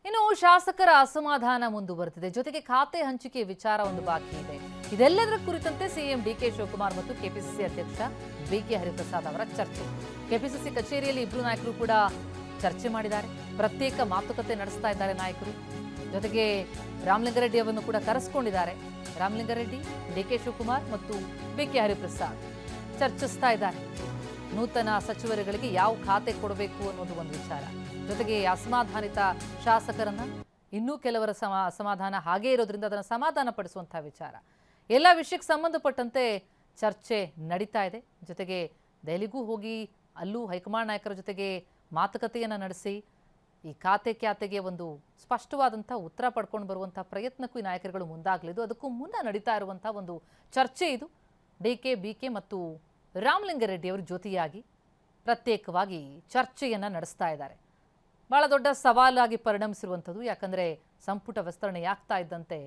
ಇನ್ನು ಶಾಸಕರ ಅಸಮಾಧಾನ ಮುಂದುವರೆದಿದೆ. ಜೊತೆಗೆ ಖಾತೆ ಹಂಚಿಕೆ ವಿಚಾರ ಒಂದು ಬಾಕಿ ಇದೆ. ಇದೆಲ್ಲದರ ಕುರಿತಂತೆ ಸಿಎಂ ಡಿಕೆ ಶಿವಕುಮಾರ್ ಮತ್ತು ಕೆಪಿಸಿಸಿ ಅಧ್ಯಕ್ಷ ಬಿಕೆ ಹರಿಪ್ರಸಾದ್ ಅವರ ಚರ್ಚೆ. ಕೆಪಿಸಿಸಿ ಕಚೇರಿಯಲ್ಲಿ ಇಬ್ಬರು ನಾಯಕರು ಕೂಡ ಚರ್ಚೆ ಮಾಡಿದ್ದಾರೆ. ಪ್ರತ್ಯೇಕ ಮಾತುಕತೆ ನಡೆಸ್ತಾ ಇದ್ದಾರೆ ನಾಯಕರು. ಜೊತೆಗೆ ರಾಮಲಿಂಗಾರೆಡ್ಡಿ ಅವರನ್ನು ಕೂಡ ಕರೆಸಿಕೊಂಡಿದ್ದಾರೆ. ರಾಮಲಿಂಗಾರೆಡ್ಡಿ, ಡಿಕೆ ಶಿವಕುಮಾರ್ ಮತ್ತು ಬಿಕೆ ಹರಿಪ್ರಸಾದ್ ಚರ್ಚಿಸ್ತಾ ಇದ್ದಾರೆ. ನೂತನ ಸಚಿವರುಗಳಿಗೆ ಯಾವ ಖಾತೆ ಕೊಡಬೇಕು ಅನ್ನೋದು ಒಂದು ವಿಚಾರ. ಜೊತೆಗೆ ಅಸಮಾಧಾನಿತ ಶಾಸಕರನ್ನ ಇನ್ನೂ ಕೆಲವರ ಅಸಮಾಧಾನ ಹಾಗೇ ಇರೋದ್ರಿಂದ ಅದನ್ನು ಸಮಾಧಾನ ಪಡಿಸುವಂತಹ ವಿಚಾರ. ಎಲ್ಲ ವಿಷಯಕ್ಕೆ ಸಂಬಂಧಪಟ್ಟಂತೆ ಚರ್ಚೆ ನಡೀತಾ ಇದೆ. ಜೊತೆಗೆ ದೆಹಲಿಗೂ ಹೋಗಿ ಅಲ್ಲೂ ಹೈಕಮಾಂಡ್ ನಾಯಕರ ಜೊತೆಗೆ ಮಾತುಕತೆಯನ್ನು ನಡೆಸಿ ಈ ಖಾತೆಗೆ ಒಂದು ಸ್ಪಷ್ಟವಾದಂಥ ಉತ್ತರ ಪಡ್ಕೊಂಡು ಬರುವಂಥ ಪ್ರಯತ್ನಕ್ಕೂ ಈ ನಾಯಕರುಗಳು ಮುಂದಾಗಲಿದ್ದು. ಅದಕ್ಕೂ ಮುನ್ನ ನಡೀತಾ ಇರುವಂಥ ಒಂದು ಚರ್ಚೆ ಇದು. ಡಿಕೆ, ಬಿಕೆ ಮತ್ತು ರಾಮಲಿಂಗಾರೆಡ್ಡಿ ಅವರು ಜೊತೆಯಾಗಿ ಪ್ರತ್ಯೇಕವಾಗಿ ಚರ್ಚೆಯನ್ನು ನಡೆಸ್ತಾ ಇದ್ದಾರೆ. ಬಹಳ ದೊಡ್ಡ ಸವಾಲಾಗಿ ಪರಿಣಮಿಸಿರುವಂಥದ್ದು. ಯಾಕಂದರೆ ಸಂಪುಟ ವಿಸ್ತರಣೆಯಾಗ್ತಾ ಇದ್ದಂತೆ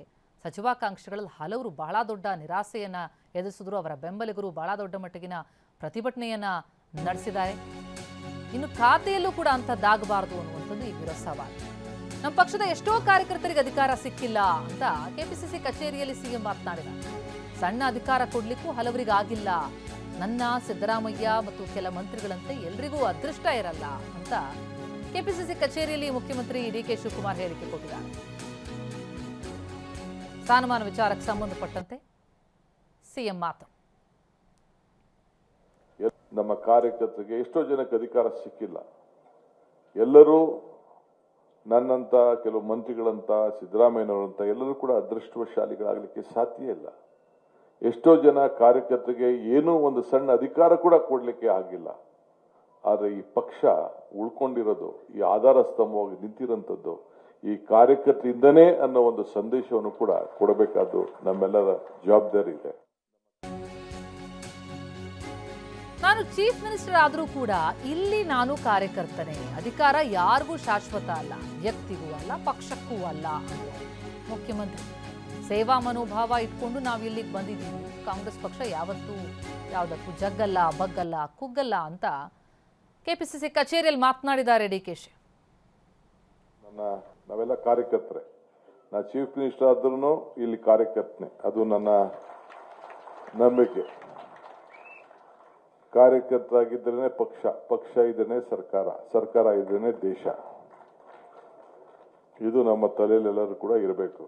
ಸಚಿವಾಕಾಂಕ್ಷಿಗಳಲ್ಲಿ ಹಲವರು ಬಹಳ ದೊಡ್ಡ ನಿರಾಸೆಯನ್ನು ಎದುರಿಸಿದ್ರು. ಅವರ ಬೆಂಬಲಿಗರು ಬಹಳ ದೊಡ್ಡ ಮಟ್ಟಿಗಿನ ಪ್ರತಿಭಟನೆಯನ್ನು ನಡೆಸಿದ್ದಾರೆ. ಇನ್ನು ಖಾತೆಯಲ್ಲೂ ಕೂಡ ಅಂಥದ್ದಾಗಬಾರದು ಅನ್ನುವಂಥದ್ದು ಈಗಿರೋ ಸವಾಲು. ನಮ್ಮ ಪಕ್ಷದ ಎಷ್ಟೋ ಕಾರ್ಯಕರ್ತರಿಗೆ ಅಧಿಕಾರ ಸಿಕ್ಕಿಲ್ಲ ಅಂತ ಕೆಪಿಸಿಸಿ ಕಚೇರಿಯಲ್ಲಿ ಸಿಎಂ ಮಾತನಾಡಿದ್ದಾರೆ. ಸಣ್ಣ ಅಧಿಕಾರ ಕೊಡ್ಲಿಕ್ಕೂ ಹಲವರಿಗಾಗಿಲ್ಲ. ನನ್ನ, ಸಿದ್ದರಾಮಯ್ಯ ಮತ್ತು ಕೆಲ ಮಂತ್ರಿಗಳಂತೆ ಎಲ್ರಿಗೂ ಅದೃಷ್ಟ ಇರಲ್ಲ ಅಂತ ಕೆಪಿಸಿಸಿ ಕಚೇರಿಯಲ್ಲಿ ಮುಖ್ಯಮಂತ್ರಿ ಡಿಕೆ ಶಿವಕುಮಾರ್ ಹೇಳಿಕೆ ಕೊಟ್ಟಿದ್ದಾರೆ. ಸ್ಥಾನಮಾನ ವಿಚಾರಕ್ಕೆ ಸಂಬಂಧಪಟ್ಟಂತೆ ಸಿಎಂ ಮಾತು. ನಮ್ಮ ಕಾರ್ಯಕರ್ತರಿಗೆ ಎಷ್ಟೋ ಜನಕ್ಕೆ ಅಧಿಕಾರ ಸಿಕ್ಕಿಲ್ಲ. ಎಲ್ಲರೂ ನನ್ನಂತ, ಕೆಲವು ಮಂತ್ರಿಗಳಂತ, ಸಿದ್ದರಾಮಯ್ಯನವರಂತ ಎಲ್ಲರೂ ಕೂಡ ಅದೃಷ್ಟವಶಾಲಿಗಳಾಗಲಿಕ್ಕೆ ಸಾಧ್ಯ ಇಲ್ಲ. ಎಷ್ಟೋ ಜನ ಕಾರ್ಯಕರ್ತರಿಗೆ ಏನೂ ಒಂದು ಸಣ್ಣ ಅಧಿಕಾರ ಕೂಡ ಕೊಡಲಿಕ್ಕೆ ಆಗಿಲ್ಲ. ಆದರೆ ಈ ಪಕ್ಷ ಉಳ್ಕೊಂಡಿರೋದು, ಈ ಆಧಾರ ಸ್ತಂಭವಾಗಿ ನಿಂತಿರೋಂಥದ್ದು ಈ ಕಾರ್ಯಕರ್ತರಿಂದನೇ ಅನ್ನೋ ಒಂದು ಸಂದೇಶವನ್ನು ಕೂಡ ಕೊಡಬೇಕಾದ್ದು ನಮ್ಮೆಲ್ಲರ ಜವಾಬ್ದಾರಿ ಇದೆ. ನಾನು ಚೀಫ್ ಮಿನಿಸ್ಟರ್ ಆದರೂ ಕೂಡ ಇಲ್ಲಿ ನಾನು ಕಾರ್ಯಕರ್ತನೇ. ಅಧಿಕಾರ ಯಾರಿಗೂ ಶಾಶ್ವತ ಅಲ್ಲ, ವ್ಯಕ್ತಿಗೂ ಅಲ್ಲ, ಪಕ್ಷಕ್ಕೂ ಅಲ್ಲ ಅಂತ ಮುಖ್ಯಮಂತ್ರಿ ಸೇವಾ ಮನೋಭಾವ ಇಟ್ಕೊಂಡು ನಾವು ಇಲ್ಲಿಗೆ ಬಂದಿದ್ದೀವಿ. ಕಾಂಗ್ರೆಸ್ ಪಕ್ಷ ಯಾವತ್ತೂ ಯಾವುದಕ್ಕೂ ಜಗ್ಗಲ್ಲ, ಬಗ್ಗಲ್ಲ, ಕುಗ್ಗಲ್ಲ ಅಂತ ಕೆಪಿಸಿಸಿ ಕಚೇರಿಯಲ್ಲಿ ಮಾತನಾಡಿದ್ದಾರೆ ಡಿಕೆಶಿ. ನಾವೆಲ್ಲ ಕಾರ್ಯಕರ್ತರೆ. ನಾ ಚೀಫ್ ಮಿನಿಸ್ಟರ್ ಆದ್ರೂ ಇಲ್ಲಿ ಕಾರ್ಯಕರ್ತನೆ, ಅದು ನನ್ನ ನಂಬಿಕೆ. ಕಾರ್ಯಕರ್ತರಾಗಿದ್ರೇನೆ ಪಕ್ಷ, ಪಕ್ಷ ಇದ್ರೇನೆ ಸರ್ಕಾರ, ಸರ್ಕಾರ ಇದ್ರೇನೆ ದೇಶ. ಇದು ನಮ್ಮ ತಲೆಯಲ್ಲಿ ಎಲ್ಲರೂ ಕೂಡ ಇರಬೇಕು.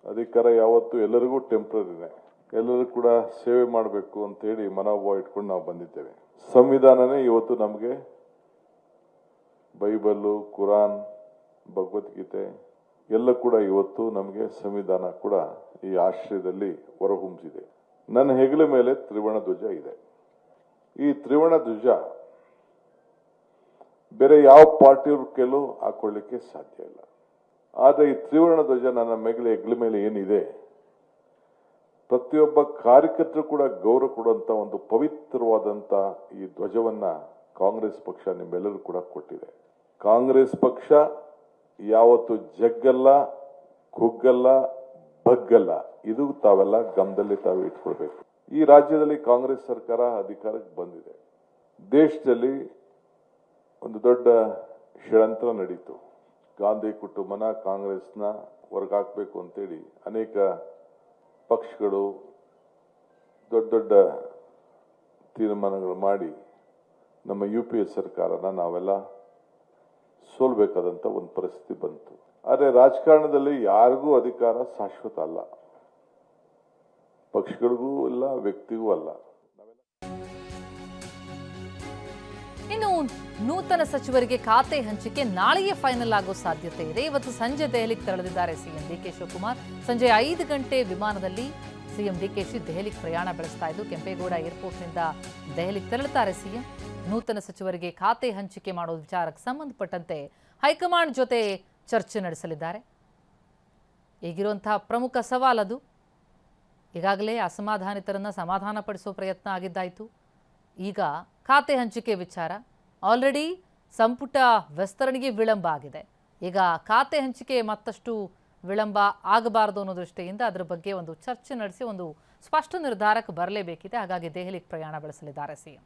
ಅಧಿಕಾರ ಯಾವತ್ತೂ ಎಲ್ಲರಿಗೂ ಟೆಂಪ್ರರಿನೇ, ಎಲ್ಲರೂ ಕೂಡ ಸೇವೆ ಮಾಡಬೇಕು ಅಂತ ಹೇಳಿ ಮನೋಭಾವ ಇಟ್ಕೊಂಡು ನಾವು ಬಂದಿದ್ದೇವೆ. ಸಂವಿಧಾನನೇ ಇವತ್ತು ನಮಗೆ ಬೈಬಲ್ಲು, ಕುರಾನ್, ಭಗವದ್ಗೀತೆ ಎಲ್ಲ ಕೂಡ ಇವತ್ತು ನಮಗೆ ಸಂವಿಧಾನ ಕೂಡ ಈ ಆಶ್ರಯದಲ್ಲಿ ಹೊರಹೊಮ್ಮಿಸಿದೆ. ನನ್ನ ಹೆಗಲ ಮೇಲೆ ತ್ರಿವರ್ಣ ಧ್ವಜ ಇದೆ. ಈ ತ್ರಿವರ್ಣ ಧ್ವಜ ಬೇರೆ ಯಾವ ಪಾರ್ಟಿಯವ್ರ ಕೈಲೂ ಹಾಕೊಳ್ಳಿಕ್ಕೆ ಸಾಧ್ಯ ಇಲ್ಲ. ಆದರೆ ಈ ತ್ರಿವರ್ಣ ಧ್ವಜ ನನ್ನ ಹೆಗಲ ಮೇಲೆ ಏನಿದೆ, ಪ್ರತಿಯೊಬ್ಬ ಕಾರ್ಯಕರ್ತರು ಕೂಡ ಗೌರವ ಕೊಡುವಂತ ಒಂದು ಪವಿತ್ರವಾದಂತ ಈ ಧ್ವಜವನ್ನ ಕಾಂಗ್ರೆಸ್ ಪಕ್ಷ ನಿಮ್ಮೆಲ್ಲರೂ ಕೂಡ ಕೊಟ್ಟಿದೆ. ಕಾಂಗ್ರೆಸ್ ಪಕ್ಷ ಯಾವತ್ತು ಜಗ್ಗಲ್ಲ, ಕುಗ್ಗಲ್ಲ, ಬಗ್ಗಲ್ಲ. ಇದು ತಾವೆಲ್ಲ ಗಮನದಲ್ಲಿ ತಾವು ಇಟ್ಕೊಳ್ಬೇಕು. ಈ ರಾಜ್ಯದಲ್ಲಿ ಕಾಂಗ್ರೆಸ್ ಸರ್ಕಾರ ಅಧಿಕಾರಕ್ಕೆ ಬಂದಿದೆ. ದೇಶದಲ್ಲಿ ಒಂದು ದೊಡ್ಡ ಷಡ್ಯಂತ್ರ ನಡೀತು. ಗಾಂಧಿ ಕುಟುಂಬನ ಕಾಂಗ್ರೆಸ್ನ ಹೊರಗಾಕಬೇಕು ಅಂತೇಳಿ ಅನೇಕ ಪಕ್ಷಗಳು ದೊಡ್ಡ ದೊಡ್ಡ ತೀರ್ಮಾನಗಳು ಮಾಡಿ ನಮ್ಮ UPA ಸರ್ಕಾರನ ನಾವೆಲ್ಲ ಸೋಲ್ಬೇಕಾದಂತ ಒಂದು ಪರಿಸ್ಥಿತಿ ಬಂತು. ಆದರೆ ರಾಜಕಾರಣದಲ್ಲಿ ಯಾರಿಗೂ ಅಧಿಕಾರ ಶಾಶ್ವತ ಅಲ್ಲ, ಪಕ್ಷಗಳಿಗೂ ಇಲ್ಲ, ವ್ಯಕ್ತಿಗೂ ಅಲ್ಲ. ಇನ್ನು ನೂತನ ಸಚಿವರಿಗೆ ಖಾತೆ ಹಂಚಿಕೆ ನಾಳೆಯೇ ಫೈನಲ್ ಆಗೋ ಸಾಧ್ಯತೆ ಇದೆ. ಇವತ್ತು ಸಂಜೆ ದೆಹಲಿಗೆ ತೆರಳಿದ್ದಾರೆ ಸಿಎಂ ಡಿಕೆ ಶಿವಕುಮಾರ್. ಸಂಜೆ 5 ಗಂಟೆ ವಿಮಾನದಲ್ಲಿ ಸಿಎಂ ಡಿಕೆಶಿ ದೆಹಲಿಗೆ ಪ್ರಯಾಣ ಬೆಳೆಸ್ತಾ ಇದ್ದು ಕೆಂಪೇಗೌಡ ಏರ್ಪೋರ್ಟ್ನಿಂದ ದೆಹಲಿಗೆ ತೆರಳುತ್ತಾರೆ ಸಿಎಂ. ನೂತನ ಸಚಿವರಿಗೆ ಖಾತೆ ಹಂಚಿಕೆ ಮಾಡೋ ವಿಚಾರಕ್ಕೆ ಸಂಬಂಧಪಟ್ಟಂತೆ ಹೈಕಮಾಂಡ್ ಜೊತೆ ಚರ್ಚೆ ನಡೆಸಲಿದ್ದಾರೆ. ಈಗಿರುವಂತಹ ಪ್ರಮುಖ ಸವಾಲದು. ಈಗಾಗಲೇ ಅಸಮಾಧಾನಿತರನ್ನ ಸಮಾಧಾನ ಪಡಿಸೋ ಪ್ರಯತ್ನ ಆಗಿದ್ದಾಯಿತು. ಈಗ ಖಾತೆ ಹಂಚಿಕೆ ವಿಚಾರ ಆಲ್ರೆಡಿ ಸಂಪುಟ ವಿಸ್ತರಣೆಗೆ ವಿಳಂಬ ಆಗಿದೆ. ಈಗ ಖಾತೆ ಹಂಚಿಕೆ ಮತ್ತಷ್ಟು ವಿಳಂಬ ಆಗಬಾರದು ಅನ್ನೋ ದೃಷ್ಟಿಯಿಂದ ಅದರ ಬಗ್ಗೆ ಒಂದು ಚರ್ಚೆ ನಡೆಸಿ ಒಂದು ಸ್ಪಷ್ಟ ನಿರ್ಧಾರಕ್ಕೆ ಬರಲೇಬೇಕಿದೆ. ಹಾಗಾಗಿ ದೆಹಲಿಗೆ ಪ್ರಯಾಣ ಬೆಳೆಸಲಿದ್ದಾರೆ ಸಿಎಂ.